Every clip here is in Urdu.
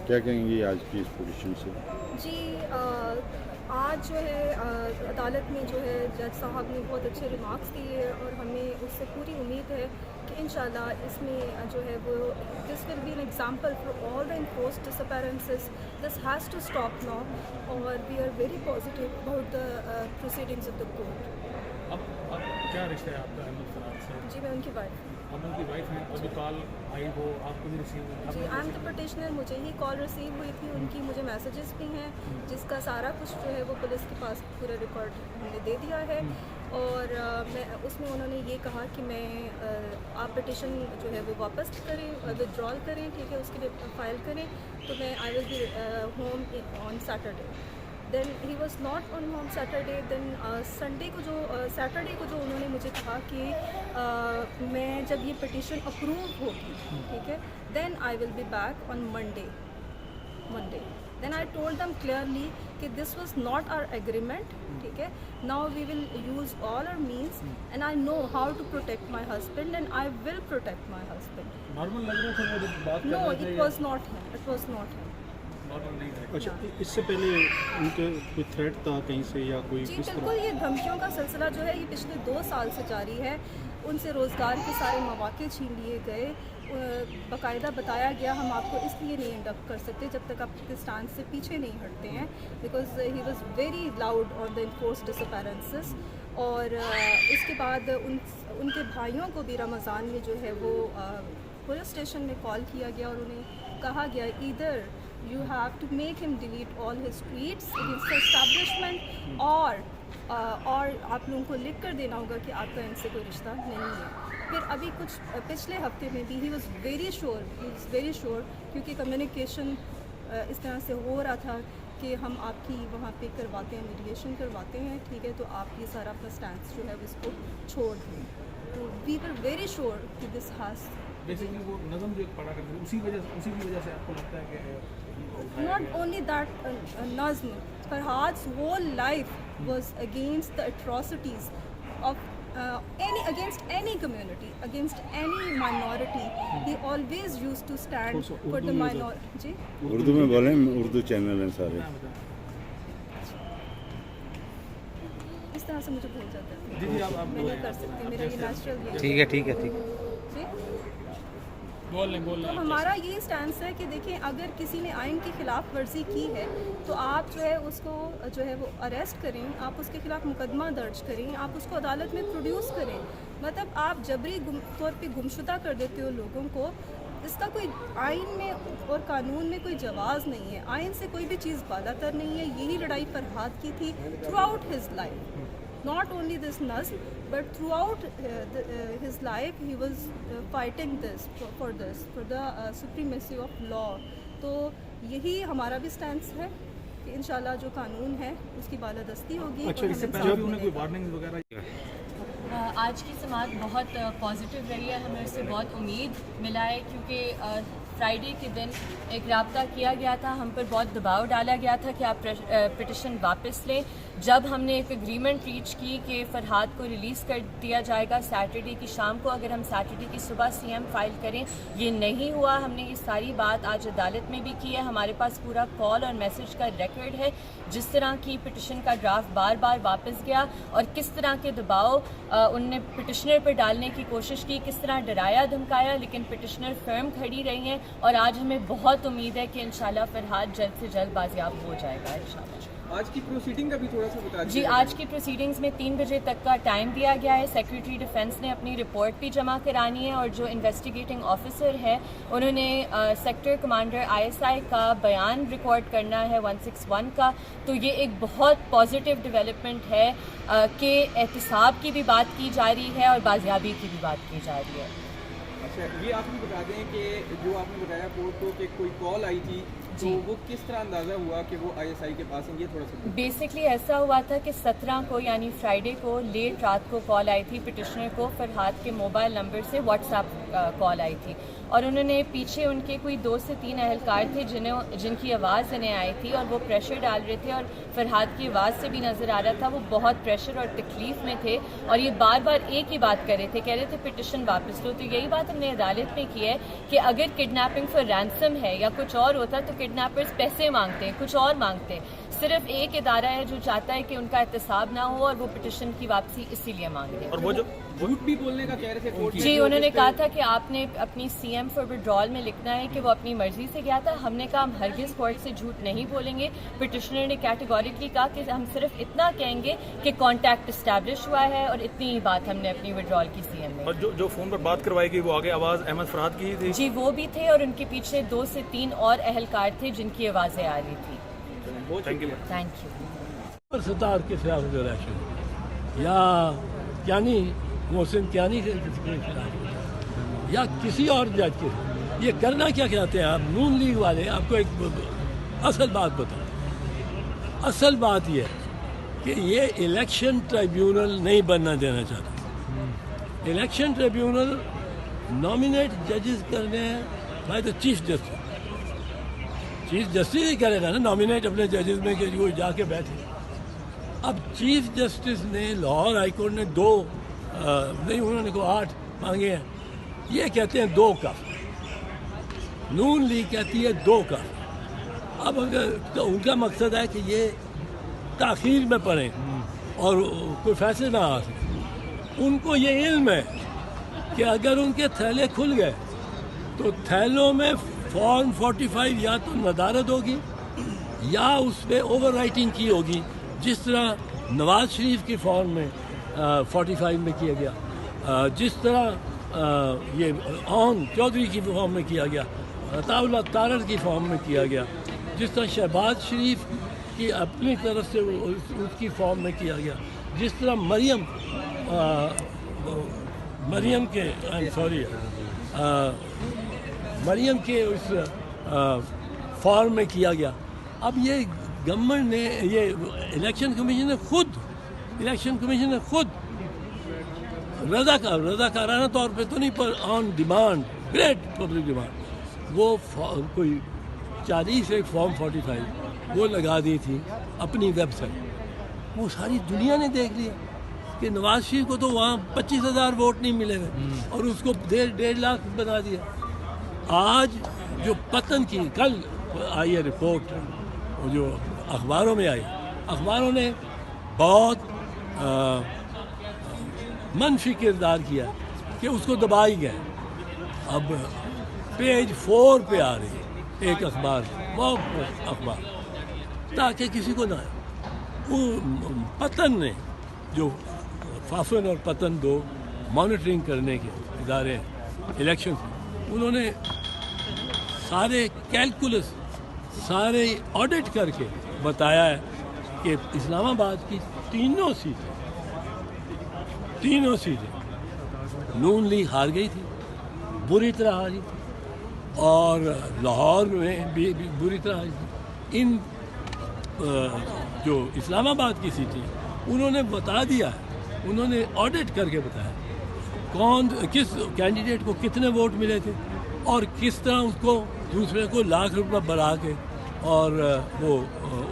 کیا کہیں گی آج کی اس پوزیشن سے؟ جی آج جو ہے عدالت میں جو ہے جج صاحب نے بہت اچھے ریمارکس دیے اور ہمیں اس سے پوری امید ہے کہ انشاءاللہ اس میں جو ہے وہ this will be an example for all the enforced ڈس اپیرنسز. This has to stop now اور we are very positive about the proceedings of the court. اب کیا رشتہ ہے آپ کا احمد فرحات سے؟ جی میں ان کی وائف ہوں. اب ان کی وائف ہیں اور جو کال آئی وہ آپ کو بھی ریسیو ہوئی؟ جی آئی ایم دا پٹیشنر. مجھے ہی کال ریسیو ہوئی تھی. ان کی مجھے میسیجز بھی ہیں جس کا سارا کچھ جو ہے وہ پولیس کے پاس پورا ریکارڈ ہم نے دے دیا ہے. اور میں اس میں انہوں نے یہ کہا کہ میں آپ پٹیشن جو ہے وہ واپس کریں ودرال کریں, ٹھیک ہے, اس کے لیے فائل کریں. تو میں I will be home on Saturday. Then he was not on home Saturday. Then Sunday کو سیٹرڈے کو جو انہوں نے مجھے کہا کہ میں جب یہ پٹیشن اپروو ہوگی, ٹھیک ہے, then I will be back on Monday. Then I told them clearly کہ this was not our agreement, ٹھیک ہے. Now we will use all our means and I know how to protect my husband and I will protect my husband. Normal لگ رہا تھا وہ جب بات No, it was not him. It was not him. اچھا, اس سے پہلے ان کے کوئی تھریٹ تھا کہیں سے یا کوئی جی کس طرح؟ بالکل, یہ دھمکیوں کا سلسلہ جو ہے یہ پچھلے 2 سال سے جاری ہے. ان سے روزگار کے سارے مواقع چھین لیے گئے. باقاعدہ بتایا گیا ہم آپ کو اس لیے نہیں انڈکٹ کر سکتے جب تک آپ پاکستان سے پیچھے نہیں ہٹتے ہیں, because he was very loud on the enforced dish appearances. اور اس کے بعد ان کے بھائیوں کو بھی رمضان میں جو ہے وہ پولیس اسٹیشن میں کال کیا گیا اور انہیں کہا گیا either you have to make him delete all his tweets against establishment اور آپ لوگوں کو لکھ کر دینا ہوگا کہ آپ کا ان سے کوئی رشتہ نہیں ہے. پھر ابھی کچھ پچھلے ہفتے میں بھی ہی واز ویری شیور کیونکہ کمیونیکیشن اس طرح سے ہو رہا تھا کہ ہم آپ کی وہاں پہ کرواتے ہیں, میڈیشن کرواتے ہیں, ٹھیک ہے, تو آپ یہ سارا اپنا اسٹینس جو ہے اس کو چھوڑ دیں. تو وی ور ویری شیور کہ دس ہیز بیسیکلی وہ نظم جو پڑھا کرتے ہیں اسی کی وجہ سے آپ کو لگتا ہے کہ not only that Nazm, Farhad's whole life was against the atrocities of against any community, against any minority. He always used to stand for the minority. جی اردو میں بولیں, اردو چینل ہیں سارے. اس طرح سے مجھے بھول جاتا ہے. جی آپ میں نہیں کر سکتی, میرا یہ نیچرل. ٹھیک ہے. جی بول لیں. تو ہمارا یہ اسٹینس ہے کہ دیکھیں اگر کسی نے آئین کی خلاف ورزی کی ہے تو آپ جو ہے اس کو جو ہے وہ اریسٹ کریں, آپ اس کے خلاف مقدمہ درج کریں, آپ اس کو عدالت میں پروڈیوس کریں. مطلب آپ جبری طور پہ گمشدہ کر دیتے ہو لوگوں کو. اس کا کوئی آئین میں اور قانون میں کوئی جواز نہیں ہے. آئین سے کوئی بھی چیز بالا تر نہیں ہے. یہی لڑائی فرحاد کی تھی through out his life. Not only this Nazm, but throughout his life he was fighting for the supremacy of law. تو یہی ہمارا بھی سٹینس ہے کہ انشاءاللہ جو قانون ہے اس کی بالادستی ہوگی. اچھا, اس سے پہلے بھی انہیں کوئی وارننگ وغیرہ؟ آج کی سماعت بہت پازیٹیو رہی ہے. ہمیں اس سے بہت امید ملا ہے کیونکہ فرائیڈے کے دن ایک رابطہ کیا گیا تھا, ہم پر بہت دباؤ ڈالا گیا تھا کہ آپ پٹیشن واپس لیں. جب ہم نے ایک اگریمنٹ ریچ کی کہ فرحاد کو ریلیز کر دیا جائے گا سیٹرڈے کی شام کو, اگر ہم سیٹرڈے کی صبح سی ایم فائل کریں, یہ نہیں ہوا. ہم نے یہ ساری بات آج عدالت میں بھی کی ہے. ہمارے پاس پورا کال اور میسج کا ریکارڈ ہے جس طرح کی پٹیشن کا ڈرافٹ بار بار واپس گیا اور کس طرح کے دباؤ ان نے پٹیشنر پر ڈالنے کی کوشش کی, کس طرح ڈرایا دھمکایا, لیکن پٹیشنر فرم کھڑی رہی ہیں. اور آج ہمیں بہت امید ہے کہ انشاءاللہ فرحاد جلد سے جلد بازیاب ہو جائے گا انشاءاللہ. آج کی پروسیڈنگ کا بھی تھوڑا سا بتا دیجیے. جی, آج کی پروسیڈنگز میں 3 بجے تک کا ٹائم دیا گیا ہے. سیکریٹری ڈیفینس نے اپنی رپورٹ بھی جمع کرانی ہے اور جو انویسٹیگیٹنگ آفیسر ہے انہوں نے سیکٹر کمانڈر ISI کا بیان ریکارڈ کرنا ہے 161 کا. تو یہ ایک بہت پازیٹیو ڈیولپمنٹ ہے کہ احتساب کی بھی بات کی جا رہی ہے اور بازیابی کی بھی بات کی جا رہی ہے. اچھا, یہ آپ نے بتا دیں کہ جو آپ نے بتایا کورٹ کو کہ کوئی کال آئی تھی, تو وہ کس طرح اندازہ ہوا کہ وہ ISI کے پاس ہیں, یہ تھوڑا سا بیسکلی ایسا ہوا تھا کہ 17 کو یعنی فرائیڈے کو لیٹ رات کو کال آئی تھی پٹیشنر کو فرحاد کے موبائل نمبر سے واٹس ایپ کال آئی تھی اور انہوں نے پیچھے ان کے کوئی 2 سے 3 اہلکار تھے جن کی آواز انہیں آئی تھی اور وہ پریشر ڈال رہے تھے اور فرحاد کی آواز سے بھی نظر آ رہا تھا وہ بہت پریشر اور تکلیف میں تھے اور یہ بار بار ایک ہی بات کر رہے تھے پٹیشن واپس لو. تو یہی بات ہم نے عدالت میں کی ہے کہ اگر کڈنیپنگ فار رینسم ہے یا کچھ اور ہوتا تو کڈنیپرز پیسے مانگتے ہیں, کچھ اور مانگتے ہیں. صرف ایک ادارہ ہے جو چاہتا ہے کہ ان کا احتساب نہ ہو اور وہ پٹیشن کی واپسی اسی لیے مانگ رہے ہیں. اور وہ جو جھوٹ بھی بولنے کا کہہ رہے تھے کورٹ میں. جی انہوں نے کہا تھا کہ آپ نے اپنی سی ایم فار وڈرال میں لکھنا ہے کہ وہ اپنی مرضی سے گیا تھا. ہم نے کہا ہم ہرگز کورٹ سے جھوٹ نہیں بولیں گے. پٹیشنر نے کیٹیگوریکلی کہا کہ ہم صرف اتنا کہیں گے کہ کانٹیکٹ اسٹیبلش ہوا ہے اور اتنی ہی بات ہم نے اپنی وڈرال کی سی ایم میں. اور جو فون پر بات کروائی گئی وہ آگے آواز احمد فرحاد کی تھی. جی وہ بھی تھے اور ان کے پیچھے 2 سے 3 اور اہلکار تھے جن کی آوازیں آ رہی تھی. Thank you. Thank you. Sattar کے خلاف الیکشن یا کیانی محسن کیانی کے خلاف یا کسی اور جج کے, یہ کرنا کیا چاہتے ہیں آپ نون لیگ والے؟ آپ کو ایک اصل بات بتاؤں. اصل بات یہ ہے کہ یہ الیکشن ٹریبیونل نہیں بننا دینا چاہتا. الیکشن ٹریبیونل نامینیٹ ججز کرنے ہیں by the chief justice. Chief justice ہی کرے گا نا نامینیٹ اپنے ججز میں کہ وہ جا کے بیٹھے. اب چیف جسٹس نے لاہور ہائی کورٹ نے 2 نہیں انہوں نے 8 مانگے ہیں. یہ کہتے ہیں 2 کا, نون لیگ کہتی ہے 2 کا. اب اگر تو ان کا مقصد ہے کہ یہ تاخیر میں پڑیں اور کوئی فیصلے نہ آ سکے. ان کو یہ علم ہے کہ اگر ان کے تھیلے کھل گئے تو تھیلوں میں فارم 45 یا تو ندارت ہوگی یا اس پہ اوور رائٹنگ کی ہوگی, جس طرح نواز شریف کی فارم میں 45 میں کیا گیا, جس طرح یہ اون چودھری کی فارم میں کیا گیا, عطاء اللہ تارڑ کی فارم میں کیا گیا, جس طرح شہباز شریف کی اپنی طرف سے اس کی فارم میں کیا گیا, جس طرح مریم کے مریم کے اس فارم میں کیا گیا. اب یہ گورنمنٹ نے یہ الیکشن کمیشن نے خود رضاکارانہ طور پہ تو نہیں پر on demand, great public demand, وہ کوئی 40 ایک فارم 45 وہ لگا دی تھی اپنی ویب سائٹ. وہ ساری دنیا نے دیکھ لیا کہ نواز شریف کو تو وہاں 25,000 ووٹ نہیں ملے ہوئے اور اس کو 1.5 لاکھ بنا دیا. آج جو پتن کی کل آئی ہے رپورٹ جو اخباروں میں آئی, اخباروں نے بہت منفی کردار کیا کہ اس کو دبا ہی گئے. اب پیج 4 پہ آ رہی ہے ایک اخبار, بہت اخبار, تاکہ کسی کو نہ آئے. وہ پتن نے جو فافن اور پتن 2 مانیٹرنگ کرنے کے ادارے الیکشن, انہوں نے سارے کیلکولس سارے آڈٹ کر کے بتایا ہے کہ اسلام آباد کی تینوں سیٹیں نون لیگ ہار گئی تھی, بری طرح ہاری تھی, اور لاہور میں بھی بری طرح ہاری تھی. ان جو اسلام آباد کی سیٹیں انہوں نے بتا دیا ہے, انہوں نے آڈٹ کر کے بتایا کس کینڈیڈیٹ کو کتنے ووٹ ملے تھے اور کس طرح اس کو دوسرے کو لاکھ روپے بڑھا کے اور وہ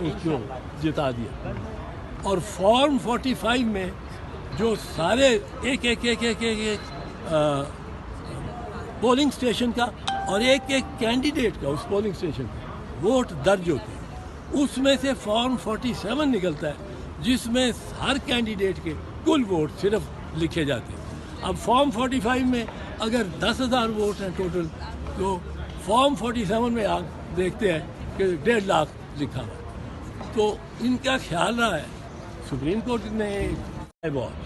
اس کو جتا دیا. اور فارم 45 میں جو سارے ایک پولنگ اسٹیشن کا اور ایک کینڈیڈیٹ کا اس پولنگ اسٹیشن کا ووٹ درج ہوتے ہیں, اس میں سے فارم 47 نکلتا ہے جس میں ہر کینڈیڈیٹ کے کل ووٹ صرف لکھے جاتے ہیں. اب فارم 45 میں اگر 10,000 ووٹ ہیں ٹوٹل, تو فارم 47 میں آپ دیکھتے ہیں کہ 1.5 لاکھ لکھا ہوا. تو ان کا خیال رہا ہے سپریم کورٹ نے واچ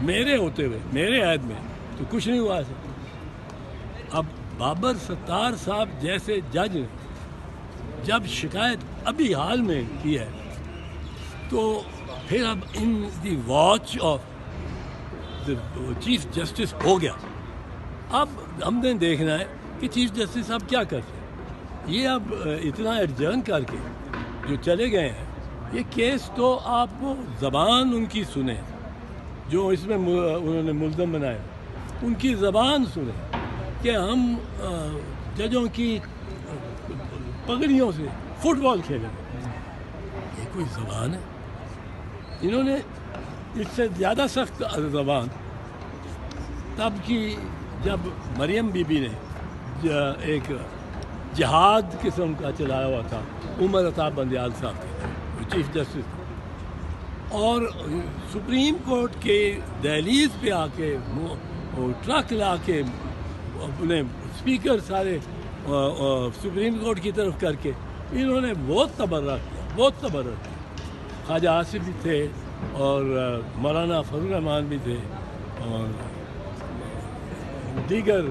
میرے ہوتے ہوئے میرے عہد میں تو کچھ نہیں ہوا. اب بابر ستار صاحب جیسے جج نے جب شکایت ابھی حال میں کی ہے تو پھر اب ان دی واچ آف چیف جسٹس ہو گیا. اب ہم نے دیکھنا ہے کہ چیف جسٹس اب کیا کرتے ہیں. یہ اب اتنا ایڈجرن کر کے جو چلے گئے ہیں, یہ کیس تو آپ زبان ان کی سنیں جو اس میں انہوں نے ملزم بنایا, ان کی زبان سنیں کہ ہم ججوں کی پگڑیوں سے فٹ بال کھیلیں. یہ کوئی زبان ہے؟ انہوں نے اس سے زیادہ سخت زبان تب کی جب مریم بی بی نے ایک جہاد قسم کا چلایا ہوا تھا. عمر عطا بندیال صاحب تھے چیف جسٹس، اور سپریم کورٹ کے دہلیز پہ آ کے ٹرک لا کے اپنے اسپیکر سارے سپریم کورٹ کی طرف کر کے انہوں نے بہت تبرہ کیا. خواجہ آصف بھی تھے اور مولانا فضل الرحمان بھی تھے اور دیگر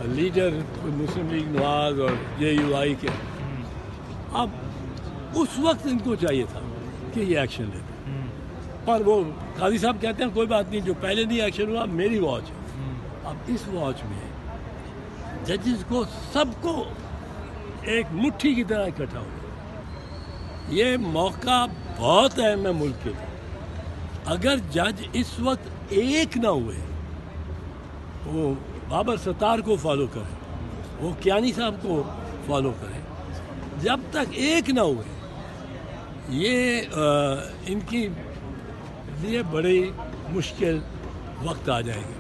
لیڈر مسلم لیگ نواز اور JUI کے. اب اس وقت ان کو چاہیے تھا کہ یہ ایکشن لیتے، پر وہ قاضی صاحب کہتے ہیں کوئی بات نہیں، جو پہلے نہیں ایکشن ہوا میری واچ ہے. اب اس واچ میں ججز کو سب کو ایک مٹھی کی طرح اکٹھا ہو. یہ موقع بہت اہم ہے ملک کے لیے. اگر جج اس وقت ایک نہ ہوئے، وہ بابر ستار کو فالو کریں، وہ کیانی صاحب کو فالو کریں، جب تک ایک نہ ہوئے یہ ان کی لیے بڑی مشکل وقت آ جائے گا.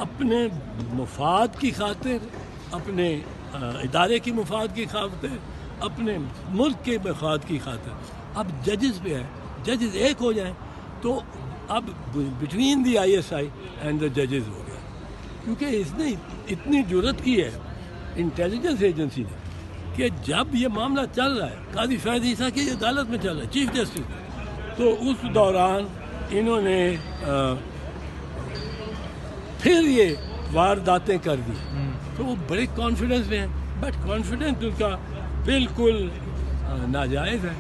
اپنے مفاد کی خاطر، اپنے ادارے کی مفاد کی خاطر، اپنے ملک کے مفاد کی خاطر اب ججز پہ ہے. ججز ایک ہو جائیں تو اب between the ISI and the ججز ہو گیا. کیونکہ اس نے اتنی جرت کی ہے انٹیلیجنس ایجنسی نے کہ جب یہ معاملہ چل رہا ہے، قاضی فیض عیسیٰ کی عدالت میں چل رہا ہے چیف جسٹس، تو اس دوران انہوں نے پھر یہ وارداتیں کر دی. تو وہ بڑے کانفیڈنس میں ہیں، بٹ کانفیڈنس ان کا بالکل ناجائز ہے.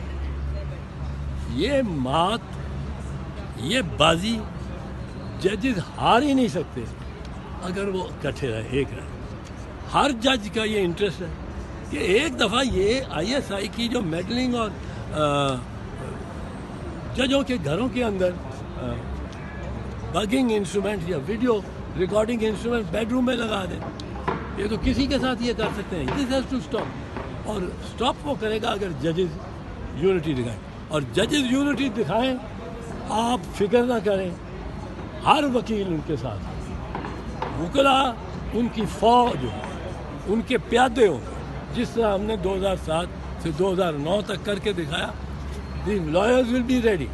یہ مات، یہ بازی ججز ہار ہی نہیں سکتے اگر وہ اکٹھے رہے، ایک رہے. ہر جج کا یہ انٹرسٹ ہے کہ ایک دفعہ یہ ISI کی جو میڈلنگ اور ججوں کے گھروں کے اندر بگنگ انسٹرومنٹ یا video recording instrument bed room میں لگا دیں. یہ تو کسی کے ساتھ یہ کر سکتے ہیں. This has to stop. اور اسٹاپ وہ کرے گا اگر ججز یونٹی دکھائیں. اور ججز یونٹی دکھائیں، آپ فکر نہ کریں، ہر وکیل ان کے ساتھ، وکلا ان کی فوج ہو، ان کے پیادے ہوں، جس طرح ہم نے 2007 سے 2009 تک کر کے دکھایا. دی لائرز ول بی ریڈی.